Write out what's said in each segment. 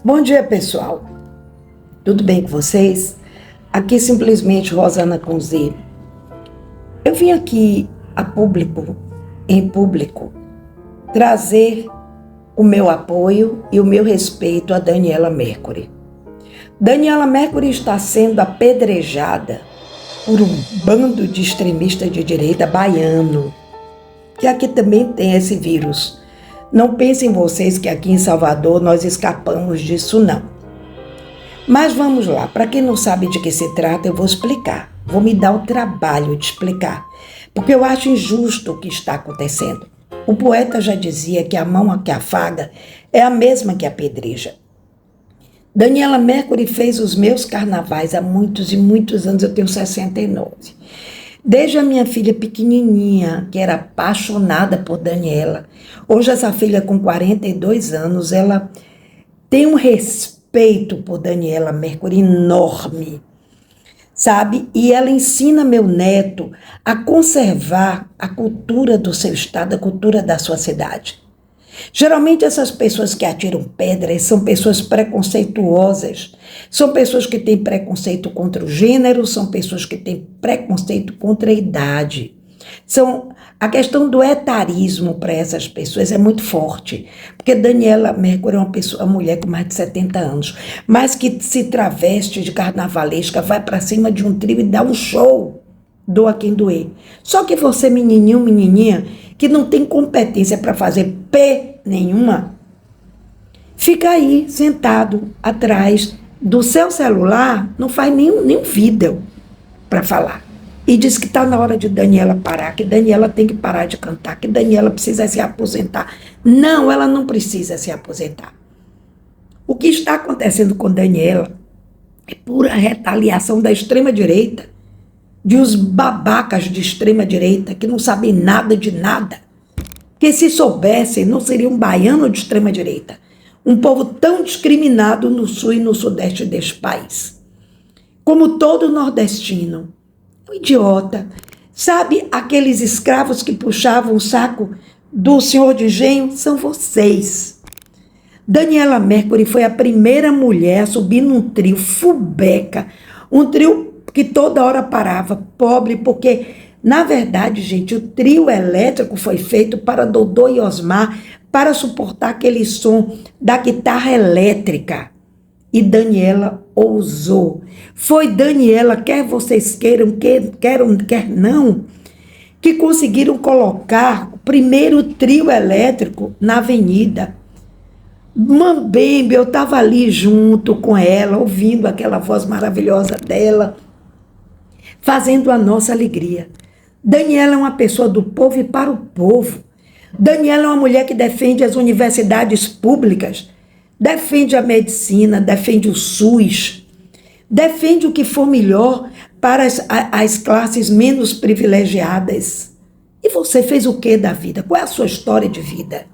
Bom dia, pessoal. Tudo bem com vocês? Aqui simplesmente Rosana com Z. Eu vim aqui em público, trazer o meu apoio e o meu respeito a Daniela Mercury. Daniela Mercury está sendo apedrejada por um bando de extremistas de direita baiano, que aqui também tem esse vírus. Não pensem vocês que aqui em Salvador nós escapamos disso, não. Mas vamos lá, para quem não sabe de que se trata, eu vou explicar. Vou me dar o trabalho de explicar, porque eu acho injusto o que está acontecendo. O poeta já dizia que a mão que afaga é a mesma que apedreja. Daniela Mercury fez os meus carnavais há muitos e muitos anos, eu tenho 69. Desde a minha filha pequenininha, que era apaixonada por Daniela. Hoje essa filha com 42 anos, ela tem um respeito por Daniela Mercury enorme, sabe? E ela ensina meu neto a conservar a cultura do seu estado, a cultura da sua cidade. Geralmente essas pessoas que atiram pedras são pessoas preconceituosas, são pessoas que têm preconceito contra o gênero, são pessoas que têm preconceito contra a idade. A questão do etarismo para essas pessoas é muito forte, porque Daniela Mercury é uma mulher com mais de 70 anos, mas que se traveste de carnavalesca, vai para cima de um trio e dá um show, doa quem doer. Só que você, menininho, menininha, que não tem competência para fazer P nenhuma, fica aí sentado atrás do seu celular, não faz nenhum vídeo para falar. E diz que está na hora de Daniela parar, que Daniela tem que parar de cantar, que Daniela precisa se aposentar. Não, ela não precisa se aposentar. O que está acontecendo com Daniela é pura retaliação da extrema-direita, de uns babacas de extrema-direita que não sabem nada de nada. Que se soubessem, não seria um baiano de extrema-direita. Um povo tão discriminado no sul e no sudeste deste país. Como todo nordestino. Um idiota. Sabe aqueles escravos que puxavam o saco do senhor de engenho? São vocês. Daniela Mercury foi a primeira mulher a subir num trio fubeca. Um trio que toda hora parava, pobre, porque, na verdade, gente, o trio elétrico foi feito para Dodô e Osmar, para suportar aquele som da guitarra elétrica. E Daniela ousou. Foi Daniela, quer vocês quer não, que conseguiram colocar o primeiro trio elétrico na avenida. Mambembe, eu estava ali junto com ela, ouvindo aquela voz maravilhosa dela, fazendo a nossa alegria. Daniela é uma pessoa do povo e para o povo. Daniela é uma mulher que defende as universidades públicas, defende a medicina, defende o SUS, defende o que for melhor para as classes menos privilegiadas. E você fez o que da vida? Qual é a sua história de vida?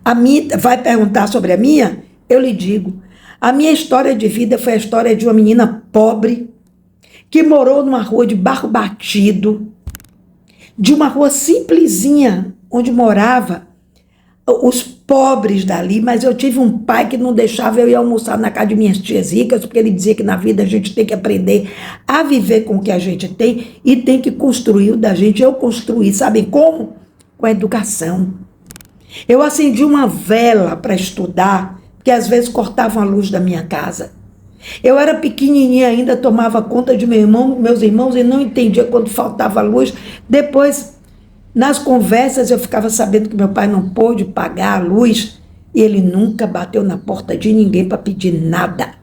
A minha, vai perguntar sobre a minha? Eu lhe digo, a minha história de vida foi a história de uma menina pobre, que morou numa rua de barro batido, de uma rua simplesinha, onde morava os pobres dali, mas eu tive um pai que não deixava eu ir almoçar na casa de minhas tias ricas, porque ele dizia que na vida a gente tem que aprender a viver com o que a gente tem e tem que construir o da gente. Eu construí, sabem como? Com a educação. Eu acendi uma vela para estudar, porque às vezes cortavam a luz da minha casa. Eu era pequenininha ainda, tomava conta de meus irmãos e não entendia quando faltava luz. Depois, nas conversas, eu ficava sabendo que meu pai não pôde pagar a luz e ele nunca bateu na porta de ninguém para pedir nada.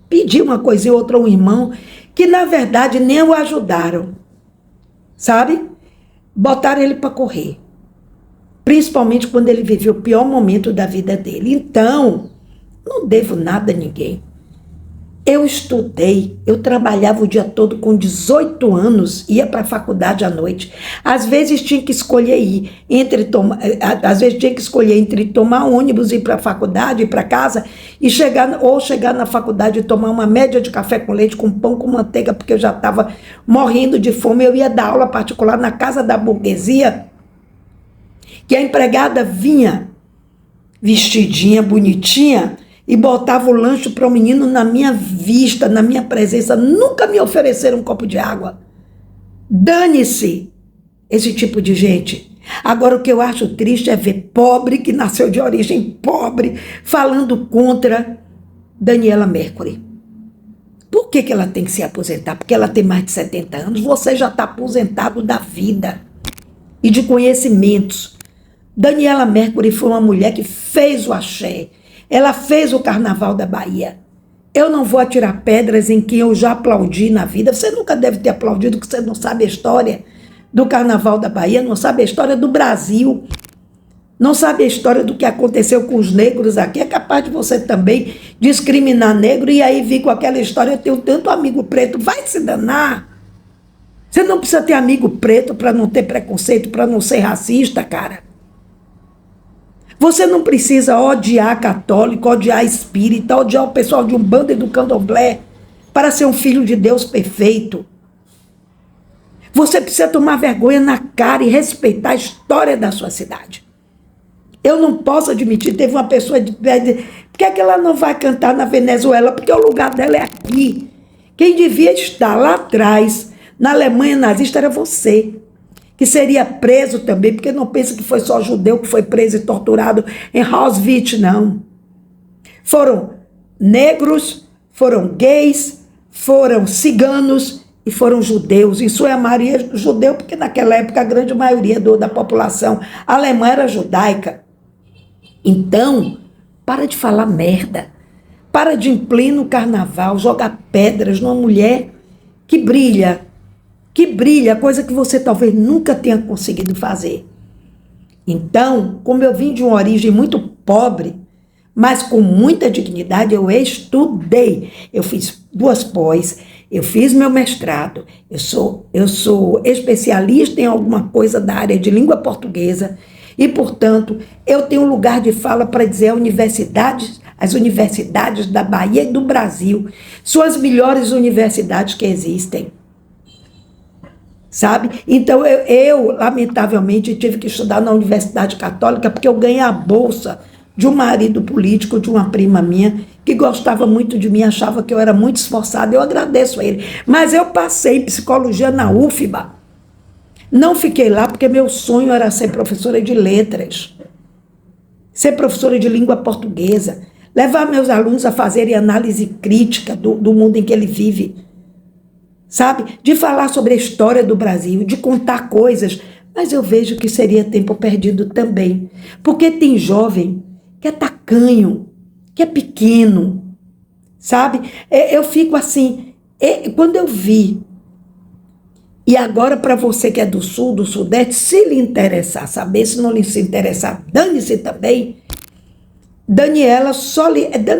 Pediu uma coisinha ou outra a um irmão que, na verdade, nem o ajudaram, sabe? Botaram ele para correr, principalmente quando ele viveu o pior momento da vida dele. Então, não devo nada a ninguém. Eu estudei, eu trabalhava o dia todo com 18 anos, ia para a faculdade à noite. Às vezes tinha que escolher entre tomar ônibus e ir para a faculdade, ir para casa, e chegar na faculdade e tomar uma média de café com leite, com pão com manteiga, porque eu já estava morrendo de fome. Eu ia dar aula particular na casa da burguesia, que a empregada vinha vestidinha, bonitinha, e botava o lanche para o menino na minha vista, na minha presença. Nunca me ofereceram um copo de água. Dane-se esse tipo de gente. Agora, o que eu acho triste é ver pobre, que nasceu de origem pobre, falando contra Daniela Mercury. Por que ela tem que se aposentar? Porque ela tem mais de 70 anos. Você já está aposentado da vida e de conhecimentos. Daniela Mercury foi uma mulher que fez o axé. Ela fez o Carnaval da Bahia. Eu não vou atirar pedras em quem eu já aplaudi na vida. Você nunca deve ter aplaudido, porque você não sabe a história do Carnaval da Bahia, não sabe a história do Brasil, não sabe a história do que aconteceu com os negros aqui. É capaz de você também discriminar negro e aí vir com aquela história, eu tenho tanto amigo preto. Vai se danar. Você não precisa ter amigo preto para não ter preconceito, para não ser racista, cara. Você não precisa odiar católico, odiar espírita, odiar o pessoal de Umbanda e do Candomblé para ser um filho de Deus perfeito. Você precisa tomar vergonha na cara e respeitar a história da sua cidade. Eu não posso admitir, teve uma pessoa de por que ela não vai cantar na Venezuela? Porque o lugar dela é aqui. Quem devia estar lá atrás, na Alemanha nazista, era você, que seria preso também, porque não pensa que foi só judeu que foi preso e torturado em Auschwitz, não. Foram negros, foram gays, foram ciganos e foram judeus. Em sua maioria judeu, porque naquela época a grande maioria da população alemã era judaica. Então, para de falar merda. Para de, em pleno carnaval, jogar pedras numa mulher que brilha, coisa que você talvez nunca tenha conseguido fazer. Então, como eu vim de uma origem muito pobre, mas com muita dignidade, eu estudei. Eu fiz 2 pós, eu fiz meu mestrado, eu sou especialista em alguma coisa da área de língua portuguesa e, portanto, eu tenho um lugar de fala para dizer as universidades da Bahia e do Brasil são as melhores universidades que existem. Sabe? Então, eu, lamentavelmente, tive que estudar na Universidade Católica porque eu ganhei a bolsa de um marido político, de uma prima minha, que gostava muito de mim, achava que eu era muito esforçada. Eu agradeço a ele. Mas eu passei em psicologia na UFBA. Não fiquei lá porque meu sonho era ser professora de letras, ser professora de língua portuguesa, levar meus alunos a fazerem análise crítica do mundo em que ele vive. Sabe? De falar sobre a história do Brasil, de contar coisas, mas eu vejo que seria tempo perdido também, porque tem jovem que é tacanho, que é pequeno, sabe? Eu fico assim, quando eu vi, e agora para você que é do Sul, do Sudeste, se lhe interessar saber, se não lhe se interessar, dane-se também. Daniela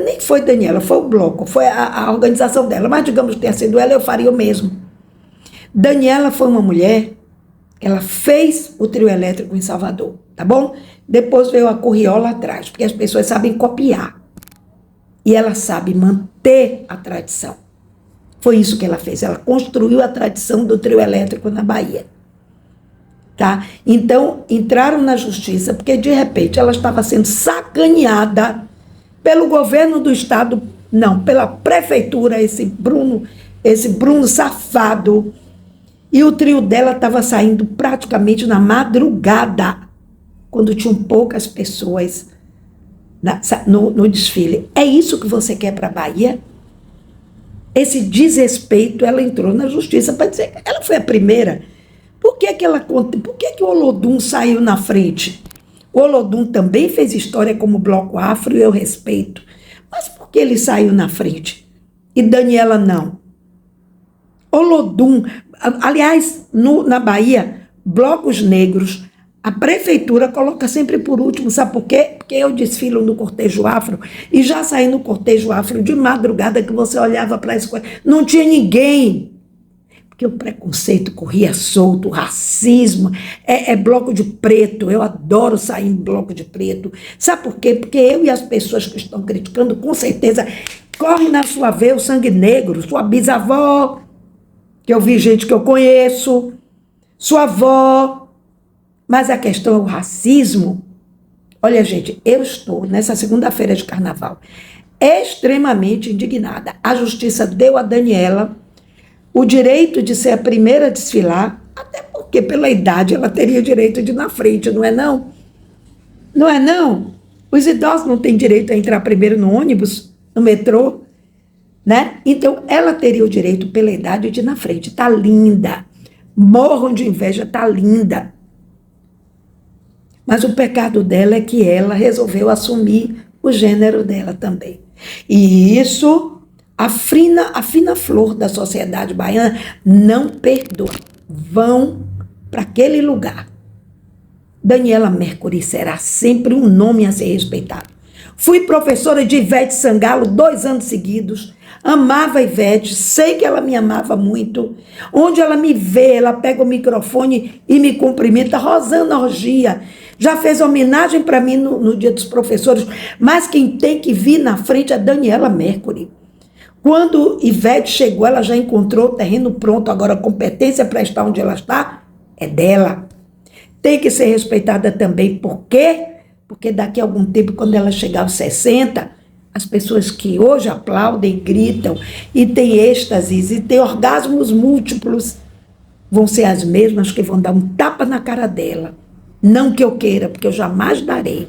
nem foi Daniela, foi o bloco, foi a organização dela, mas digamos que tenha sido ela, eu faria o mesmo. Daniela foi uma mulher, ela fez o trio elétrico em Salvador, tá bom? Depois veio a Corriola atrás, porque as pessoas sabem copiar. E ela sabe manter a tradição. Foi isso que ela fez, ela construiu a tradição do trio elétrico na Bahia. Tá? Então, entraram na justiça, porque de repente ela estava sendo sacaneada pelo governo do estado, não, pela prefeitura, esse Bruno safado, e o trio dela estava saindo praticamente na madrugada, quando tinham poucas pessoas no desfile. É isso que você quer para a Bahia? Esse desrespeito, ela entrou na justiça para dizer que ela foi a primeira. Por que o Olodum saiu na frente? O Olodum também fez história como bloco afro e eu respeito. Mas por que ele saiu na frente? E Daniela não? Olodum, aliás, na Bahia, blocos negros, a prefeitura coloca sempre por último, sabe por quê? Porque eu desfilo no cortejo afro e já saí no cortejo afro de madrugada que você olhava para as coisas, não tinha ninguém. Porque o preconceito corria solto, o racismo, é bloco de preto, eu adoro sair em bloco de preto. Sabe por quê? Porque eu e as pessoas que estão criticando, com certeza, corre na sua veia o sangue negro, sua bisavó, que eu vi gente que eu conheço, sua avó, mas a questão é o racismo. Olha, gente, eu estou nessa segunda-feira de carnaval, extremamente indignada. A justiça deu a Daniela o direito de ser a primeira a desfilar, até porque pela idade ela teria o direito de ir na frente, não é não? Não é não? Os idosos não têm direito a entrar primeiro no ônibus, no metrô, né? Então ela teria o direito pela idade de ir na frente. Tá linda. Morram de inveja, tá linda. Mas o pecado dela é que ela resolveu assumir o gênero dela também. E isso, a fina flor da sociedade baiana não perdoa. Vão para aquele lugar. Daniela Mercury será sempre um nome a ser respeitado. Fui professora de Ivete Sangalo 2 anos seguidos. Amava a Ivete, sei que ela me amava muito. Onde ela me vê, ela pega o microfone e me cumprimenta. Rosana Orgia já fez homenagem para mim no Dia dos Professores, mas quem tem que vir na frente é Daniela Mercury. Quando Ivete chegou, ela já encontrou o terreno pronto, agora a competência para estar onde ela está é dela. Tem que ser respeitada também, por quê? Porque daqui a algum tempo, quando ela chegar aos 60, as pessoas que hoje aplaudem, gritam e têm êxtases e têm orgasmos múltiplos, vão ser as mesmas que vão dar um tapa na cara dela. Não que eu queira, porque eu jamais darei.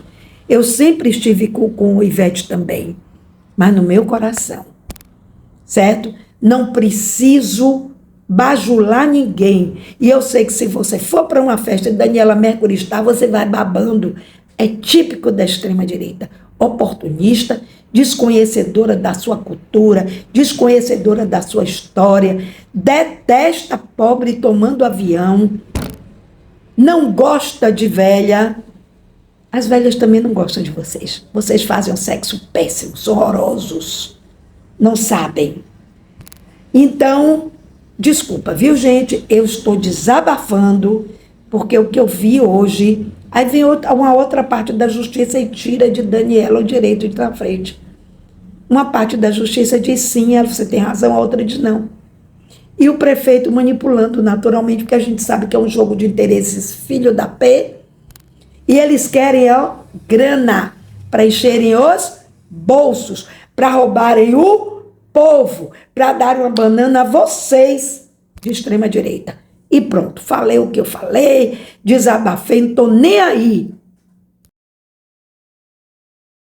Eu sempre estive com o Ivete também, mas no meu coração, certo? Não preciso bajular ninguém. E eu sei que se você for para uma festa e Daniela Mercury está, você vai babando. É típico da extrema-direita. Oportunista, desconhecedora da sua cultura, desconhecedora da sua história, detesta pobre tomando avião, não gosta de velha. As velhas também não gostam de vocês. Vocês fazem um sexo péssimo, são horrorosos. Não sabem. Então, desculpa, viu, gente? Eu estou desabafando, porque o que eu vi hoje... Aí vem uma outra parte da justiça e tira de Daniela o direito de ir na frente. Uma parte da justiça diz sim, você tem razão, a outra diz não. E o prefeito manipulando naturalmente, porque a gente sabe que é um jogo de interesses filho da P, e eles querem, grana para encherem os bolsos, para roubarem o povo, para dar uma banana a vocês de extrema direita. E pronto, falei o que eu falei, desabafei, não estou nem aí